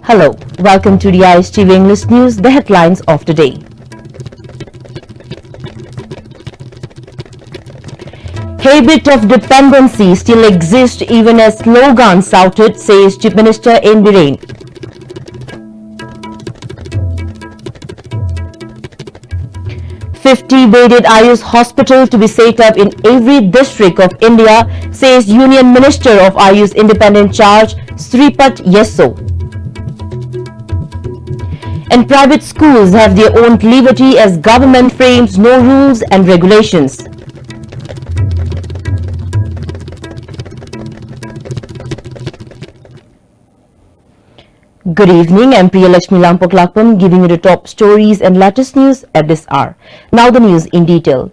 Hello, welcome to the ISTV English News, the headlines of today. Habit of dependency still exists even as slogans shouted, says Chief Minister N. Biren. $50-bedded Ayush hospital to be set up in every district of India, says Union Minister of Ayush Independent Charge Sripath Yesso. And private schools have their own liberty as government frames no rules and regulations. Good evening, I'm Priya Lakshmi Lampoklakpam giving you the top stories and latest news at this hour. Now the news in detail.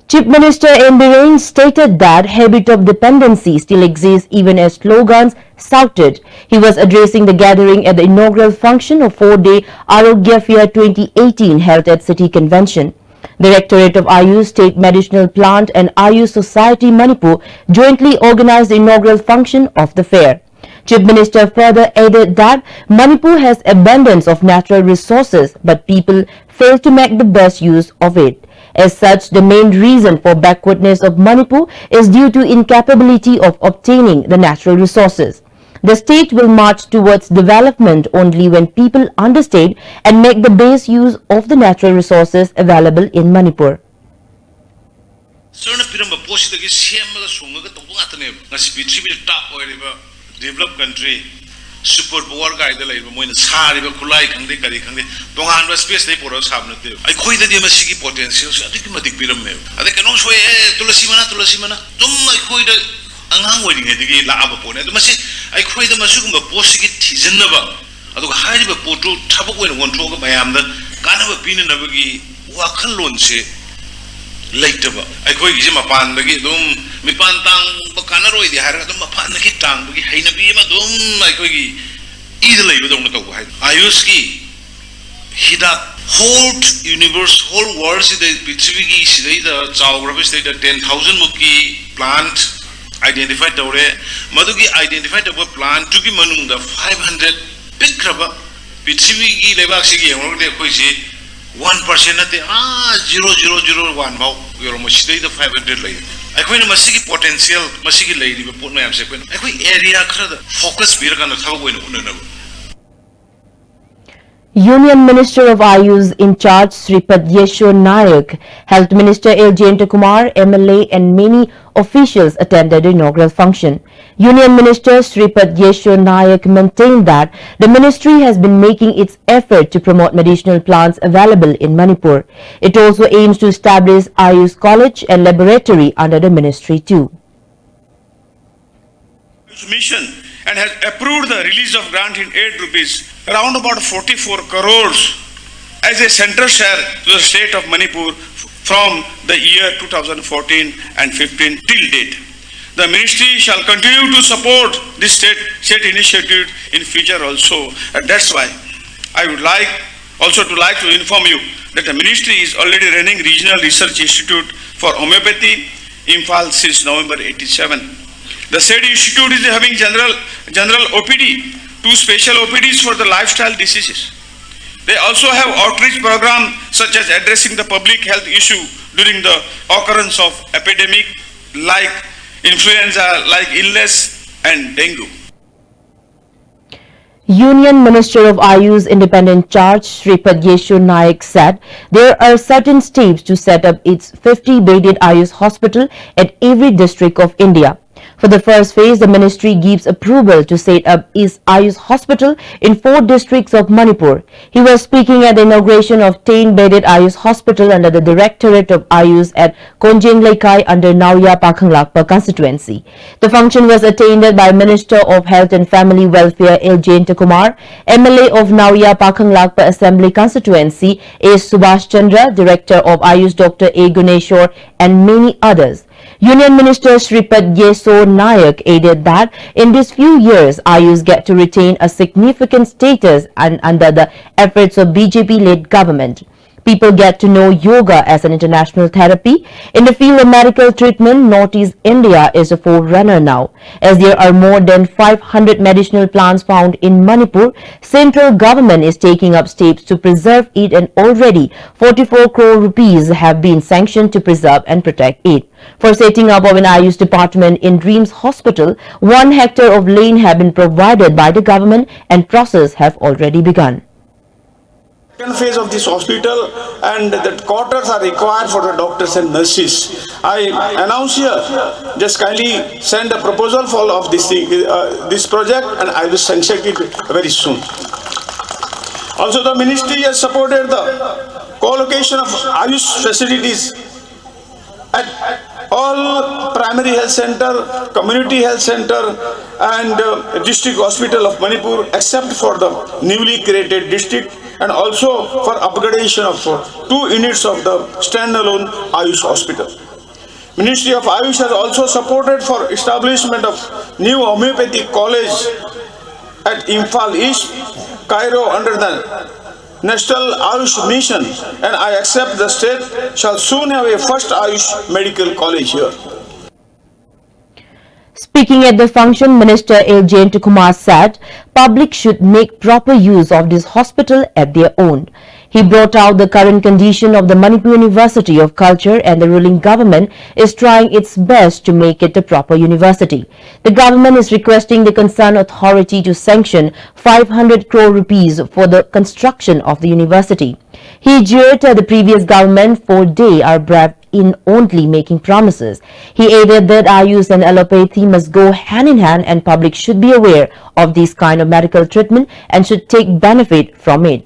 Chief Minister N. Biren stated that habit of dependency still exists even as slogans shouted. He was addressing the gathering at the inaugural function of 4-day Arogya Fair 2018 held at City Convention. Directorate of Ayush State Medicinal Plant and Ayush Society Manipur jointly organized the inaugural function of the fair. Chief Minister further added that Manipur has abundance of natural resources, but people fail to make the best use of it. As such, the main reason for backwardness of Manipur is due to incapability of obtaining the natural resources. The state will march towards development only when people understand and make the best use of the natural resources available in Manipur. Developed country, super power guy, the labor, when Sari, Kulai, and the Kari, Tongan space they put us have nothing. I quit the Masiki potentials, I think Matic Pyramid. I think also to the Simana, don't my quit ang waiting at the lava point. I quit the Masukuma Posiki Tizenova. I do hide a poto, Tapu when one talk by Amda, can't have a pin in a buggy, Wakalonse. Later, I quit him upon the Gidum, Mipantang, Bacanaro, the Haratum upon the Kitang, Hainabima Dum, like easily with the go. Ayuski, Hida, whole universe, whole world, the Pitsiviki, the geography state, 10,000 Muki plant identified the Madugi identified the plant, Tuki Manum, the 500 Pikraba, Pitsiviki, Levaxiki, and the 1% at the 0.001 now, you're almost the 500 lady. I quit a Masiki potential, Masiki lady, but put my arms second. I quit area focus beer on the top window. Union Minister of Ayush in charge Sripath Yesso Nayak, Health Minister L. Jayanta Kumar, MLA and many officials attended the inaugural function. Union Minister Sripath Yesso Nayak maintained that the ministry has been making its effort to promote medicinal plants available in Manipur. It also aims to establish Ayush College and Laboratory under the ministry too. Mission and has approved the release of grant in 8 rupees, around about 44 crores as a central share to the state of Manipur from the year 2014 and 15 till date. The ministry shall continue to support this state initiative in future also. And that's why I would like to inform you that the ministry is already running Regional Research Institute for Homeopathy, Imphal since November 87. The said institute is having general OPD, 2 special OPDs for the lifestyle diseases. They also have outreach program such as addressing the public health issue during the occurrence of epidemic like influenza, like illness and dengue. Union Minister of Ayush Independent Charge Sripath Yesso Nayak said there are certain steps to set up its 50-bedded Ayush hospital at every district of India. For the first phase, the ministry gives approval to set up its Ayush hospital in 4 districts of Manipur. He was speaking at the inauguration of 10-bedded Ayush hospital under the Directorate of Ayush at Konjenglaikai under Nauya Pakhanglakpa constituency. The function was attended by Minister of Health and Family Welfare L. Jayanta Kumar, MLA of Nauya Pakhanglakpa Assembly constituency A. Subhash Chandra, Director of Ayush Dr. A. Guneshwar and many others. Union Minister Sripath Yesso Nayak added that in these few years, Ayush get to retain a significant status and under the efforts of BJP-led government. People get to know yoga as an international therapy. In the field of medical treatment, Northeast India is a forerunner now. As there are more than 500 medicinal plants found in Manipur, central government is taking up steps to preserve it, and already 44 crore rupees have been sanctioned to preserve and protect it. For setting up of an Ayush department in Dreams Hospital, 1 hectare of land have been provided by the government and process have already begun. Second phase of this hospital, and that quarters are required for the doctors and nurses. I announce here, just kindly send a proposal for of this thing, this project, and I will sanction it very soon. Also, the ministry has supported the co-location of Ayush facilities at all primary health center, community health center, and district hospital of Manipur, except for the newly created district, and also for upgradation of 2 units of the standalone Ayush hospital. Ministry of Ayush has also supported for establishment of new homeopathic college at Imphal East, Cairo, under the National Ayush Mission, and I accept the state shall soon have a first Ayush medical college here. Speaking at the function, Minister L. Jayantakumar said public should make proper use of this hospital at their own. He brought out the current condition of the Manipur University of Culture, and the ruling government is trying its best to make it a proper university. The government is requesting the concerned authority to sanction 500 crore rupees for the construction of the university. He jeered at the previous government for they are brave in only making promises. He added that Ayush and allopathy must go hand in hand, and public should be aware of this kind of medical treatment and should take benefit from it.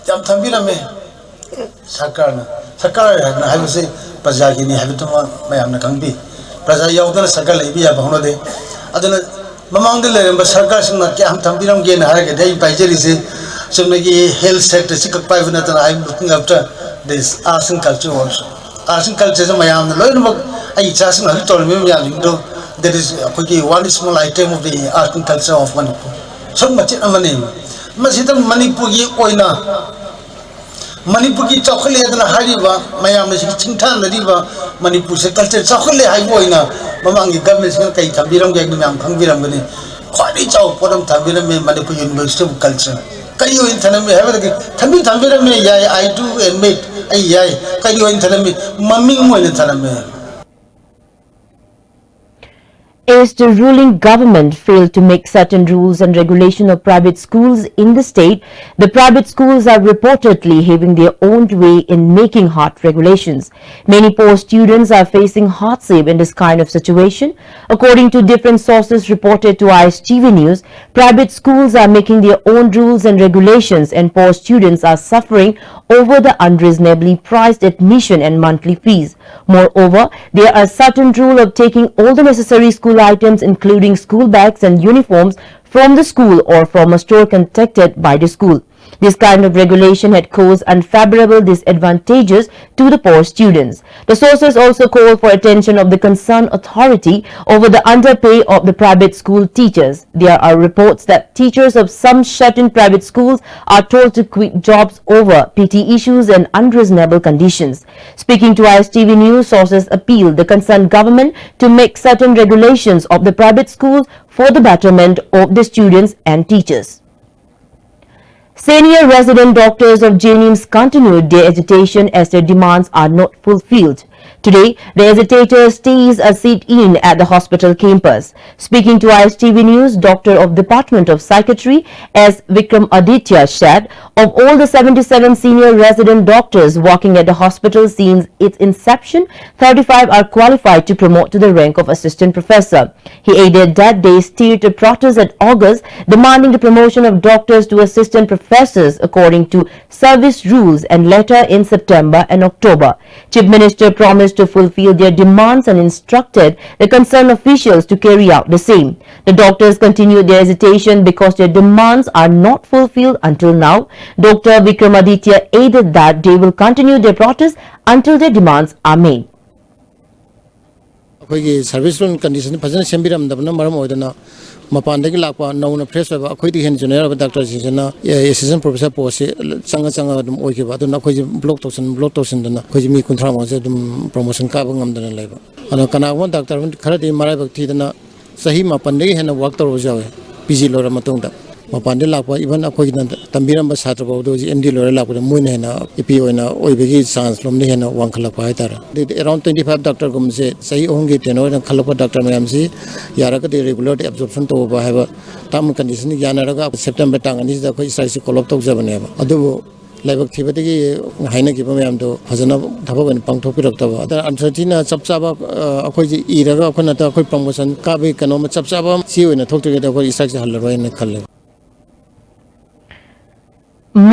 Jam thambirame sarkar na haibase praja ki ni habituma mayam na kangbi praja yaudana sarkar leibi ya bhawna de aduna mamang de leremba sarkar singna ki am thambiram ge na harage dai paijeri se somna ki health sector sikak pai buna ta I am looking after this arts and culture also. Arts and culture mayam na loinmak ai chasing hal tol me mayam do that is one small item of the art and culture of Manipur. So much amane masita Manipur gi oina Manipur ki chokhole adana hariba mayam na chingthan nadiba Manipur se culture chokhole hai oina mamang gi government se kai thambiram ge mayam khangbiram gani khwadi chaw podam thambiram me Manipur University of Culture kayo in thaname have the thambiram me yai I do and mate ai yai kayo in thaname maming mo in thaname. As the ruling government failed to make certain rules and regulation of private schools in the state, the private schools are reportedly having their own way in making hard regulations. Many poor students are facing hardship in this kind of situation. According to different sources reported to ISTV News, private schools are making their own rules and regulations, and poor students are suffering over the unreasonably priced admission and monthly fees. Moreover, there are certain rules of taking all the necessary school items, including school bags and uniforms, from the school or from a store contacted by the school. This kind of regulation had caused unfavorable disadvantages to the poor students. The sources also call for attention of the concerned authority over the underpay of the private school teachers. There are reports that teachers of some shut-in private schools are told to quit jobs over PT issues and unreasonable conditions. Speaking to ISTV News, sources appealed the concerned government to make certain regulations of the private schools for the betterment of the students and teachers. Senior resident doctors of JNIMS continued their agitation as their demands are not fulfilled. Today, the agitators stays a sit-in at the hospital campus. Speaking to ISTV News, Doctor of Department of Psychiatry S. Vikram Aditya said, of all the 77 senior resident doctors working at the hospital since its inception, 35 are qualified to promote to the rank of assistant professor. He added that they steered a protest at August demanding the promotion of doctors to assistant professors according to service rules, and later in September and October. Chief Minister promised to fulfill their demands and instructed the concerned officials to carry out the same. The doctors continued their hesitation because their demands are not fulfilled until now. Dr. Vikramaditya added that they will continue their protest until their demands are made. Service condition ꯃꯄꯥꯟꯗꯒꯤ ꯂꯥꯛꯄ ꯅꯧꯅ fresh ꯑꯣꯏꯕ ꯑꯩꯈꯣꯏꯗꯤ ꯍꯦꯟꯅ junior ꯑꯣꯏꯕ ꯗꯥꯛꯇꯔꯁꯤꯡꯁꯤꯅ assistant professor ꯄꯣꯁꯁꯤ ꯆꯪꯉ ꯑꯗꯨꯝ ꯑꯣꯏꯈꯤꯕ ꯑꯗꯨꯅ ꯑꯩꯈꯣꯏꯁꯦ ꯕ꯭ꯂꯣꯛ ꯇꯧꯁꯤꯟꯗꯅ ꯑꯩꯈꯣꯏꯁꯦ ꯃꯤ 30 ꯑꯗꯨꯝ ꯄ꯭ꯔꯣꯃꯣꯁꯟ ꯀꯥꯕ ꯉꯝꯗꯅ ꯂꯩꯕ ꯑꯗꯣ ꯀꯅꯥꯒꯨꯝꯕ ꯗꯥꯛꯇꯔ ꯈꯔꯗꯤ ꯃꯔꯥꯏꯕꯛ ꯊꯤꯗꯅ ꯆꯍꯤ 9ꯗꯒꯤ ꯍꯦꯟꯅ ꯋꯥꯔꯛ ꯇꯧꯔꯕꯁꯨ ꯌꯥꯎꯋꯤ PG ꯂꯣꯏꯔ ꯃꯇꯨꯡꯗ ꯃꯄꯥꯟꯗꯒꯤ ꯂꯥꯛꯄ ꯏꯚꯟ ꯑꯩꯈꯣꯏꯒꯤꯅ ꯇꯝꯕꯤꯔꯝꯕ ꯁꯥꯇ꯭ꯔ ꯐꯥꯎꯗ ꯍꯧꯖꯤꯛ MD ꯂꯣꯏꯔ ꯂꯥꯛꯄꯗ ꯃꯣꯏꯅ ꯍꯦꯟꯅ EP ꯑꯣꯏꯅ ꯑꯣꯏꯕꯒꯤ ꯆꯥꯟꯁ ꯂꯣꯝꯗ ꯍꯦꯟꯅ ꯋꯥꯡꯈꯠꯂꯛꯄ ꯍꯥꯏꯇꯥꯔꯦ ꯑꯗꯨꯗꯤ ꯑꯦꯔꯥꯎꯟ 25 ꯗꯥꯛꯇꯔꯒꯨꯝꯕꯁꯦ ꯆꯍꯤ 3ꯒꯤ ꯇꯦꯅꯣꯔꯗ ꯈꯜꯂꯛꯄ ꯗꯥꯛꯇꯔ ꯃꯌꯥꯝꯁꯤ ꯌꯥꯔꯒꯗꯤ ꯔꯤꯒꯨꯂꯔꯗ ꯑꯦꯕꯖꯣꯔꯞꯁꯟ ꯇꯧꯕ ꯍꯥꯏꯕ ꯇꯥꯔꯝ ꯀꯟꯗꯤꯁꯟ ꯌꯥꯅꯔꯒ ꯁꯦꯞꯇꯦꯝꯕꯔ ꯇꯥꯡ 2ꯁꯤꯗ ꯑꯩꯈꯣꯏ ꯁ꯭ꯇ꯭ꯔꯥꯏꯛꯁꯤ ꯀꯣꯜ ꯑꯞ ꯇꯧꯖꯕꯅꯦꯕ ꯑꯗꯨꯕꯨ ꯂꯥꯏꯕꯛ ꯊꯤꯕꯗꯒꯤ ꯍꯥꯏꯅꯈꯤꯕ ꯃꯌꯥꯝꯗꯣ ꯐꯖꯅ ꯊꯕꯛ ꯑꯣꯏꯅ ꯄꯥꯡꯊꯣꯛꯄꯤꯔꯛꯇꯕ ꯑꯗ ꯑꯟꯁꯔꯇꯤꯅ ꯆꯞ ꯆꯥꯕ ꯑꯩꯈꯣꯏꯁꯤ ꯏꯔꯒ ꯑꯩꯈꯣꯏ ꯄ꯭ꯔꯣꯃꯣꯁꯟ ꯀꯥꯕꯒꯤ ꯀꯩꯅꯣꯃ ꯆꯞ ꯆꯥꯕ ꯁꯤ ꯑꯣꯏꯅ ꯊꯣꯛꯇ꯭ꯔꯤꯉꯩꯗ ꯑꯩꯈꯣꯏ ꯁ꯭ꯇ꯭ꯔꯥꯏꯛꯁꯦ ꯍꯜꯂꯔꯣꯏꯅ ꯈꯜꯂꯦ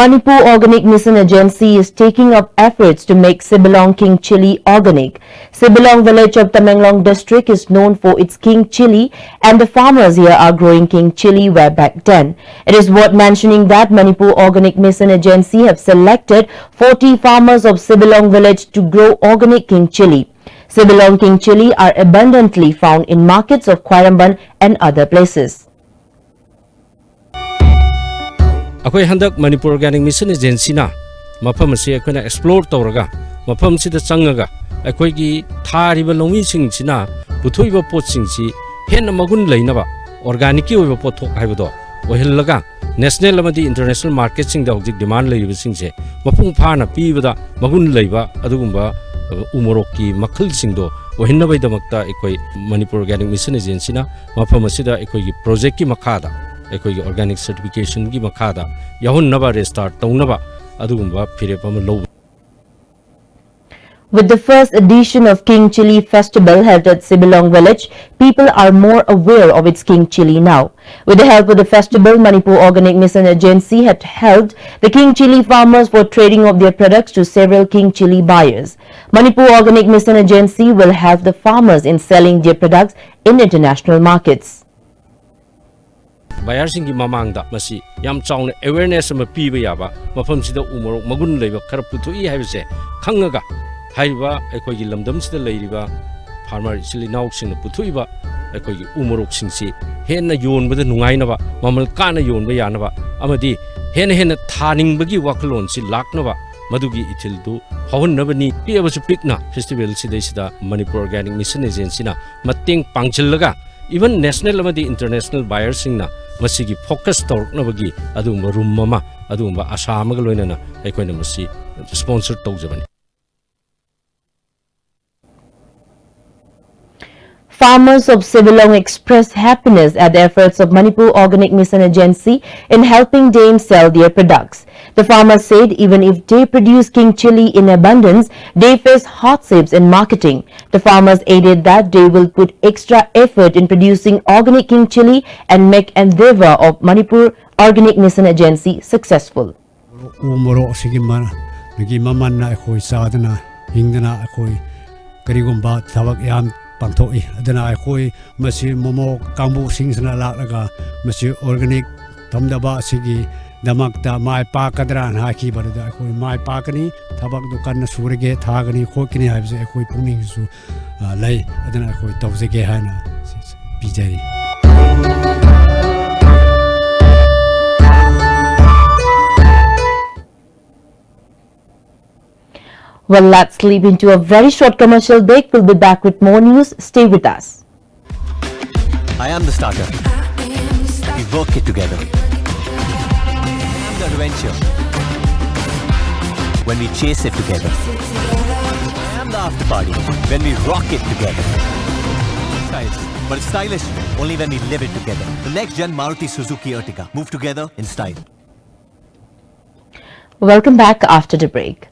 Manipur Organic Mission Agency is taking up efforts to make Sibalong King Chili organic. Sibalong village of Tamenglong district is known for its king chili and the farmers here are growing king chili way back then. It is worth mentioning that Manipur Organic Mission Agency have selected 40 farmers of Sibalong village to grow organic king chili. Sibalong king chili are abundantly found in markets of Khwaramban and other places. अखोई हंदक Manipur organic mission agency ना मफम से अखोना explore तौरगा मफम सिदा चंगगा अखोईगी थारिबा लौमी सिंगसिना पुथुइबा पोतसिंगसि हेन मगुन लैनबा organic की ओइबा पोथोक हाइबदो ओहिलगा national अमदी international market सिंगदा हौजिक demand लैरिबा सिंगसे मपुंग फाना पीबदा मगुन लैबा अदुगुंबा उमोरोकी मखल सिंगदो ओहिनबैदमक्ता अखोई मणिपुर ऑर्गेनिक मिशन एजेंसी ना मफम सिदा अखोईगी प्रोजेक्ट की मखादा अखोई ऑर्गेनिक सर्टिफिकेशन की मखादा याहुन्नबा रेस्टार्ट तौनबा अदुगुंबा फिरेपम लो. With the first edition of King Chili Festival held at Sibalong village, people are more aware of its King Chili now. With the help of the festival, Manipur Organic Mission Agency had helped the King Chili farmers for trading of their products to several King Chili buyers. Manipur Organic Mission Agency will help the farmers in selling their products in international markets. बायरसिंग की ममांगदा मसी याम chown awareness अमा पीबा याबा मफमसिदा उमरो मगुन लैबा खर पुथुई हाइबसे खंगगा हाइबा अखोइगी लमदमसिदा लैरिबा farmer chilli नाउक्सिंग पुथुइबा अखोइगी उमरोक्सिंगसि हेन्ना योनबदा नुंगाइनबा ममल काना योनबा यानबा अमदि हेन थानिंगबगी वाखलोनसि लाक्नबा मदुगी इथिलदु हौहन्नबनी पियबसु पिकना festival सिदैसिदा मणिपुर ऑर्गेनिक मिशन एजेंसीना मतेंग पांगचिलगा इवन नेशनल अमदी इंटरनेशनल बायर्स सिंगना मसीगी फोकस तौरनबगी अदुंबा रूम ममा अदुंबा आशा अमगा लोइनना अखोइना मसी स्पॉन्सर तौजबनी. Farmers of Sibalong expressed happiness at the efforts of Manipur Organic Mission Agency in helping them sell their products. The farmers said even if they produce king chili in abundance, they face hardships in marketing. The farmers added that they will put extra effort in producing organic king chili and make endeavor of Manipur Organic Mission Agency successful. Umoro sigimana nagi mamanna akhoi sadana hingdana akhoi karigumba thabak yam pangthoi adana akhoi masi momo kangbu singsana laklaga masi organic thamdaba sigi damakta mai pakadra na ki barada akhoi mai pakani thabak dukan na surge thagani khokini haibse akhoi puning su lai adana akhoi tawjege haina bijari. Well, let's leap into a very short commercial break. We'll be back with more news. Stay with us. I am the starter. We work it together. I am the adventure. When we chase it together. I am the after party. When we rock it together. Stylish. But it's stylish only when we live it together. The next gen Maruti Suzuki Ertiga. Move together in style. Welcome back after the break.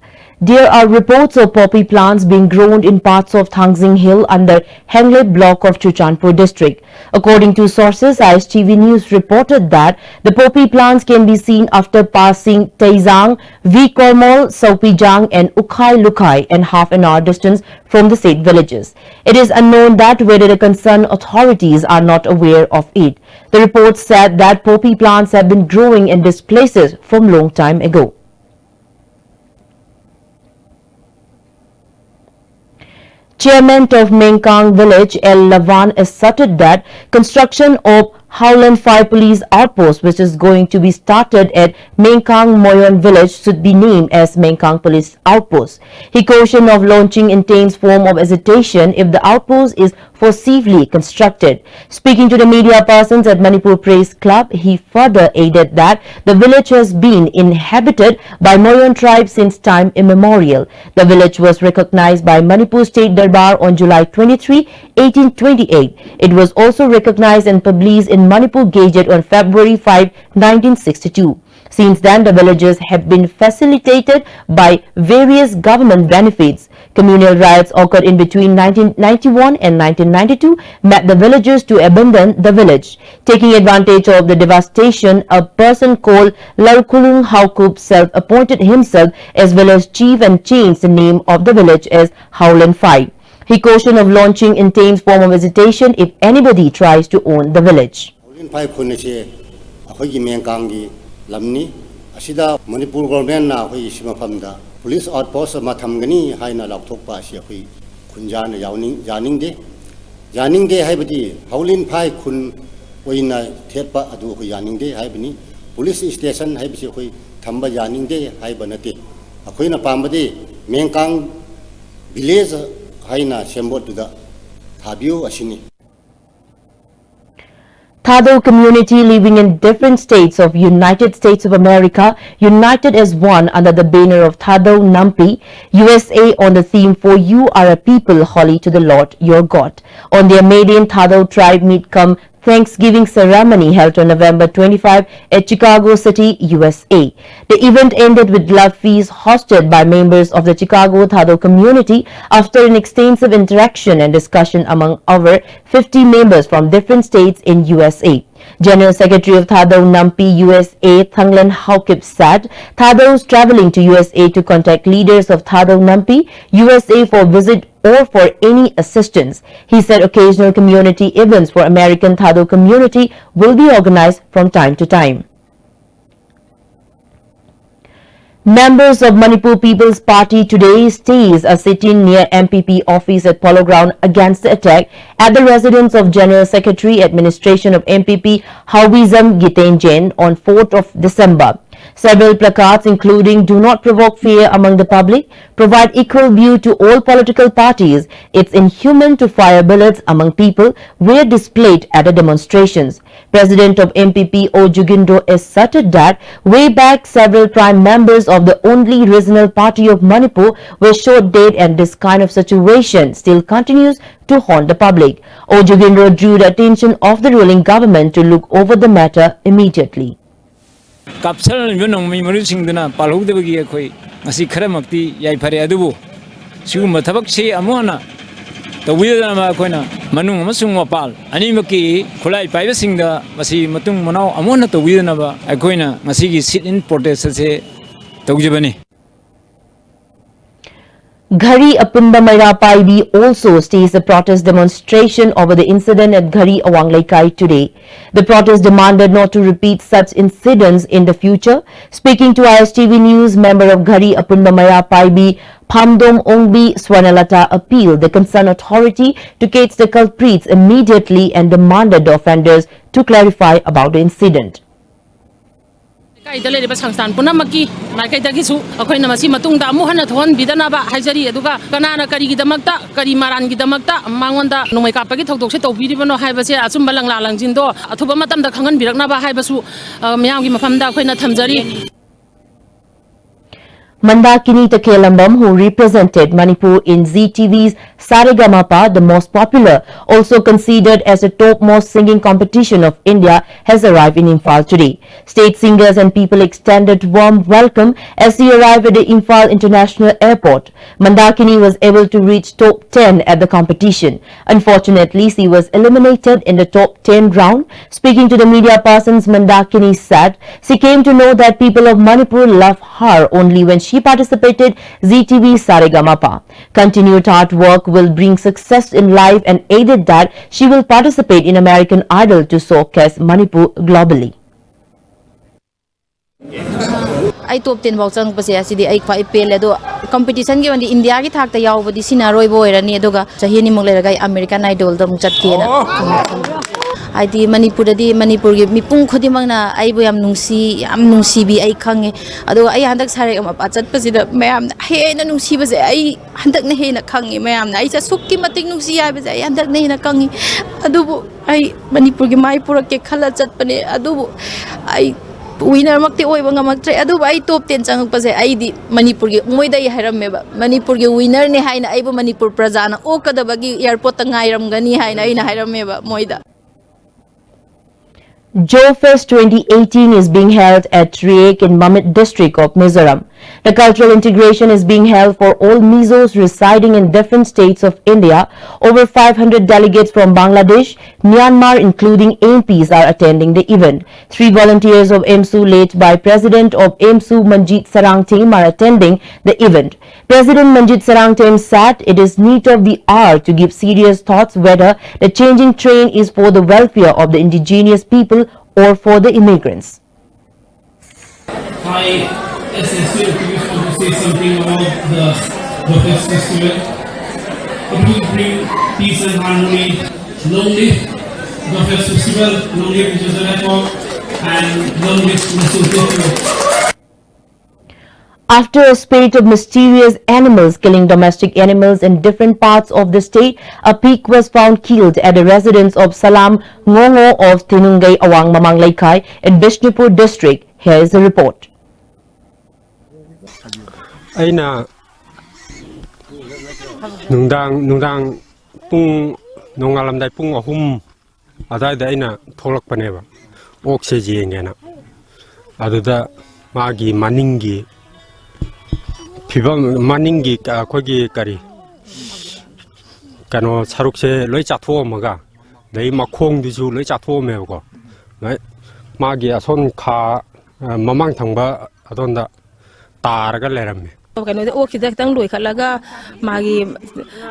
There are reports of poppy plants being grown in parts of Thangsing Hill under Henglep block of Chuchanpur district. According to sources, ISTV News reported that the poppy plants can be seen after passing Taizang, Vikormol, Saupijang and Ukhai Lukhai and half an hour distance from the said villages. It is unknown that whether the concerned authorities are not aware of it. The report said that poppy plants have been growing in these places from long time ago. Chairman of Mengkang village, El Lavan, asserted that construction of Howland Fire Police Outpost, which is going to be started at Mengkang Moyon Village, should be named as Mengkang Police Outpost. He cautioned of launching intense form of hesitation if the outpost is forcibly constructed. Speaking to the media persons at Manipur Press Club, he further added that the village has been inhabited by Moyon tribe since time immemorial. The village was recognized by Manipur State Darbar on July 23, 1828. It was also recognized and published in Manipur Gazette on February 5, 1962. Since then, the villages have been facilitated by various government benefits. Communal riots occurred in between 1991 and 1992 made the villagers to abandon the village. Taking advantage of the devastation, a person called Larkulung Haukup self-appointed himself as village chief and changed the name of the village as Howland Fai. He cautioned of launching intense form of hesitation if anybody tries to own the village. lamni asida manipur government na hoi sima famda police outpost ma thamgani haina laukthokpa asi hoi khunjana yaning de haibadi haulin phai khun oina thetpa adu hoi yaning de haibani police station haibisi hoi thamba yaning de haibanate akhoina pambadi Mengkang village haina sembot da thabiu asini. Thado community living in different states of United States of America united as one under the banner of Thado Nampi, USA, on the theme "For you are a people holy to the Lord your God." On their maiden Thado tribe meet-cum Thanksgiving ceremony held on November 25 at Chicago City, USA. The event ended with love feast hosted by members of the Chicago Thado community after an extensive interaction and discussion among over 50 members from different states in USA. General Secretary of Thado Nampi, USA, Thanglan Haukip said Thado is traveling to USA to contact leaders of Thado Nampi, USA for visit or for any assistance. He said occasional community events for American Thado community will be organized from time to time. Members of Manipur People's Party today stays are sitting near MPP office at Polo Ground against the attack at the residence of General Secretary Administration of MPP Hawizam Gitenjen on 4th of December. Several placards including "Do not provoke fear among the public," provide equal view to all political parties, "It's inhuman to fire bullets among people," were displayed at the demonstrations. President of MPP O Jugindo asserted that way back several prime members of the only regional party of Manipur were shot dead, and this kind of situation still continues to haunt the public. O Jugindo drew the attention of the ruling government to look over the matter immediately. Kapsal yunong mi marusing dana palhug de bagi khoi asi kharamakti yai phare adubu sigu mathabak se amona to widana ma khoina manung amasung mapal ani maki khulai paiba singda masi matung manau amona to widana ba akhoina ngasi gi sit in protest se tawjibani. Ghari Apunba Maira Paibi also stays a protest demonstration over the incident at Ghari Awanglaikai today. The protest demanded not to repeat such incidents in the future. Speaking to ISTV News, member of Ghari Apunba Maira Paibi Phamdom Ongbi Swarnalata appealed the concerned authority to catch the culprits immediately and demanded the offenders to clarify about the incident. Kaidale Bangstan Punamaki, Makaitakisu, Akoinamasi Matunga, Muhana Thon, Bidanaba, Hajari, Eduga, Kanana Kari Damakta, Karimaran Gidamakta, Manganda, Nomekapaki, Toksito, Vidibano, Hibasi, Asumbalang Langindo, Atubamatam, the Kangan Biraknaba, Hibasu, Miyangi Mafamda, Quena Tamzari. Mandakini Takelambam, who represented Manipur in ZTV's Saregamapa, the most popular, also considered as the topmost singing competition of India, has arrived in Imphal today. State singers and people extended warm welcome as he arrived at the Imphal International Airport. Mandakini was able to reach top 10 at the competition. Unfortunately, she was eliminated in the top 10 round. Speaking to the media persons, Mandakini said she came to know that people of Manipur love her only when she participated ZTV Saregamapa. Continued hard work will bring success in life and added that she will participate in American Idol to showcase Manipur globally. I top 10 boxing pase asidi ai khwai pele do competition gi wandi India gi thak ta yaw bodi sina roi boy rani aduga chahi ni mong le ragai American Idol da mu chat ke na haidi manipur di manipur gi mipung khodi mangna ai bo yam nungsi bi ai khange ado ai handak sare ma pachat pasida mayam he na nungsi ba ai handak na he na khange mayam na ai sa sukki matik nungsi ai ba ai handak na he na khange ado bo ai manipur gi mai pura ke khala chat pane ado bo ai winner makti oi banga maktre adu ai top 10 changak pase ai di manipur gi moida I hairam meba manipur gi winner ne haina ai bo manipur prajana o kadaba gi airport ta ngairam gani haina ina hairam meba moida. JoFest 2018 is being held at Riek in Mamit district of Mizoram. The cultural integration is being held for all Mizos residing in different states of India. Over 500 delegates from Bangladesh, Myanmar including MPs are attending the event. 3 volunteers of IMSU led by President of IMSU Manjit Sarangtem are attending the event. President Manjit Sarangtem said it is need of the hour to give serious thoughts whether the changing train is for the welfare of the indigenous people or for the immigrants. I essentially want to say something about the JoFest festival. It will bring peace and harmony. Long live JoFest festival, long live Joseph, and long live Mr. After a spate of mysterious animals killing domestic animals in different parts of the state, a pig was found killed at the residence of Salam Ngongo of Tinungay Awang Mamang Laikai in Bishnupur district. Here is the report. Aina nungdang pung nongalam dai pung ahum adai da aina tholak paneba oxygen ngena aduda magi maningi phibam maningi khogi kari kano sarukse loi chatho maga dai makhong disu loi chatho mego nai magi ason kha mamang thangba adonda taraga leramme kano de oxida tang loi khalaga magi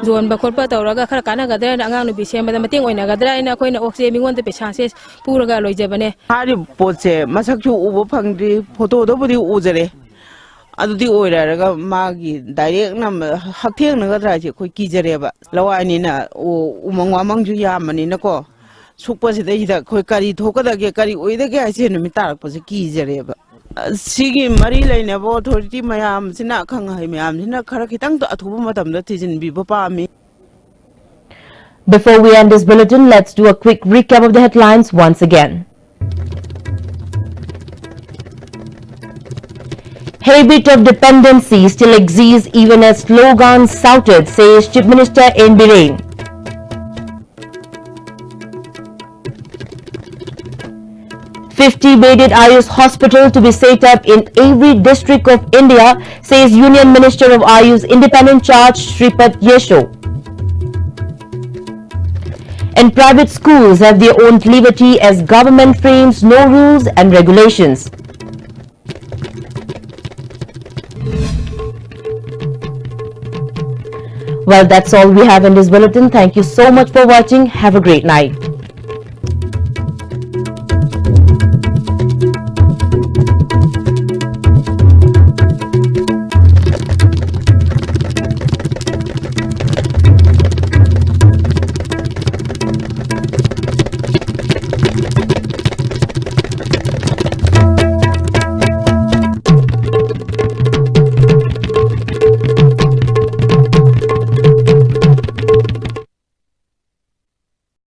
zon ba khorpa tawraga khara kana ga da angang nu bi sem ba mating oina ga dra ina khoina oxy mingon te pesa se puraga loi jabane hari poche masak chu ubo phangdi photo do budi ujare adudi oiraga magi direct nam haktheng na ga dra je khoi kijare ba lawani na umang wamang ju yamani na ko sukpa se dei da khoi kari thokada ge kari oida ge ase nu mi tarak pa se kijare ba Sigi Mari Lane of authority Mayam Sina Kanghai Mayam Sina Karakitang to Atumatam that is in Bibopami. Before we end this bulletin, let's do a quick recap of the headlines once again. Habit of dependency still exists even as slogans shouted, says Chief Minister N. Biren. $50-bedded Ayush hospital to be set up in every district of India, says Union Minister of Ayush Independent Charge Shripad Yesho. And private schools have their own liberty as government frames no rules and regulations. Well, that's all we have in this bulletin. Thank you so much for watching. Have a great night.